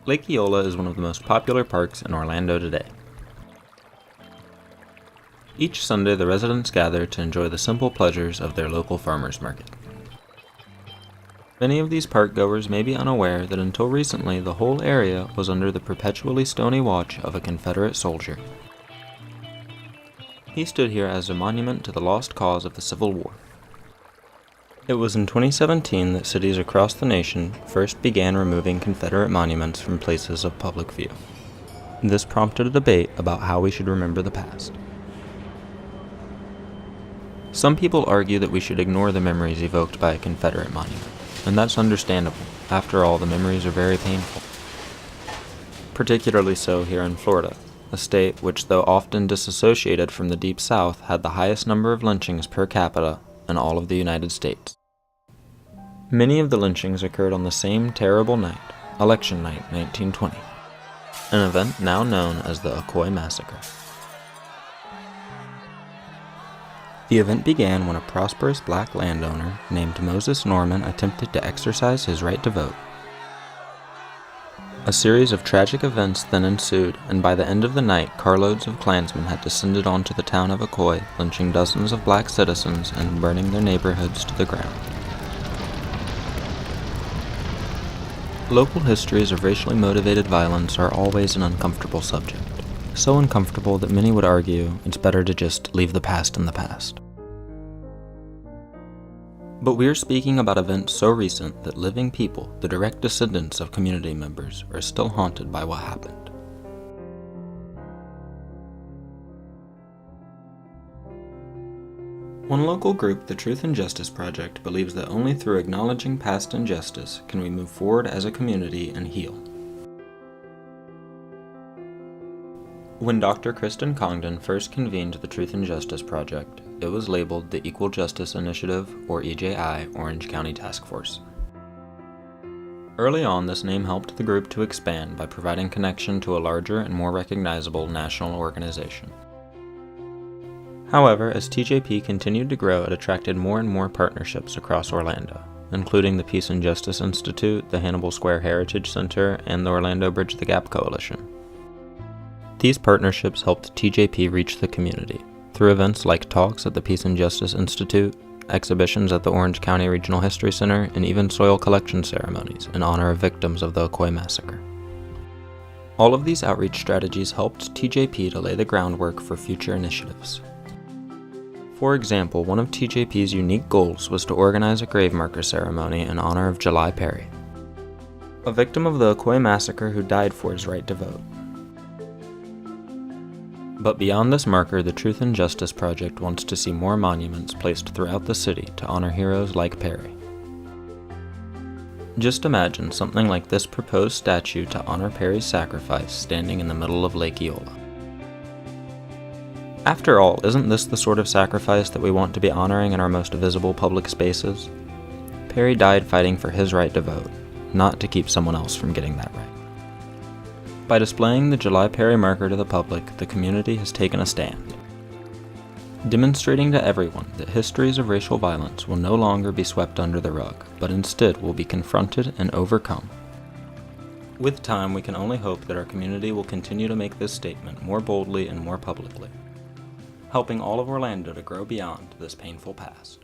Lake Eola is one of the most popular parks in Orlando today. Each Sunday, the residents gather to enjoy the simple pleasures of their local farmers market. Many of these park-goers may be unaware that until recently the whole area was under the perpetually stony watch of a Confederate soldier. He stood here as a monument to the lost cause of the Civil War. It was in 2017 that cities across the nation first began removing Confederate monuments from places of public view. This prompted a debate about how we should remember the past. Some people argue that we should ignore the memories evoked by a Confederate monument, and that's understandable. After all, the memories are very painful. Particularly so here in Florida, a state which, though often disassociated from the Deep South, had the highest number of lynchings per capita in all of the United States. Many of the lynchings occurred on the same terrible night, Election Night 1920, an event now known as the Ocoee Massacre. The event began when a prosperous black landowner named Moses Norman attempted to exercise his right to vote. A series of tragic events then ensued, and by the end of the night, carloads of Klansmen had descended onto the town of Ocoee, lynching dozens of black citizens and burning their neighborhoods to the ground. Local histories of racially motivated violence are always an uncomfortable subject. So uncomfortable that many would argue it's better to just leave the past in the past. But we're speaking about events so recent that living people, the direct descendants of community members, are still haunted by what happened. One local group, the Truth and Justice Project, believes that only through acknowledging past injustice can we move forward as a community and heal. When Dr. Kristen Congdon first convened the Truth and Justice Project, it was labeled the Equal Justice Initiative, or EJI, Orange County Task Force. Early on, this name helped the group to expand by providing connection to a larger and more recognizable national organization. However, as TJP continued to grow, it attracted more and more partnerships across Orlando, including the Peace and Justice Institute, the Hannibal Square Heritage Center, and the Orlando Bridge the Gap Coalition. These partnerships helped TJP reach the community through events like talks at the Peace and Justice Institute, exhibitions at the Orange County Regional History Center, and even soil collection ceremonies in honor of victims of the Ocoee Massacre. All of these outreach strategies helped TJP to lay the groundwork for future initiatives. For example, one of TJP's unique goals was to organize a grave marker ceremony in honor of July Perry, a victim of the Ocoee Massacre who died for his right to vote. But beyond this marker, the Truth and Justice Project wants to see more monuments placed throughout the city to honor heroes like Perry. Just imagine something like this proposed statue to honor Perry's sacrifice standing in the middle of Lake Eola. After all, isn't this the sort of sacrifice that we want to be honoring in our most visible public spaces? Perry died fighting for his right to vote, not to keep someone else from getting that right. By displaying the July Perry marker to the public, the community has taken a stand, demonstrating to everyone that histories of racial violence will no longer be swept under the rug, but instead will be confronted and overcome. With time, we can only hope that our community will continue to make this statement more boldly and more publicly, helping all of Orlando to grow beyond this painful past.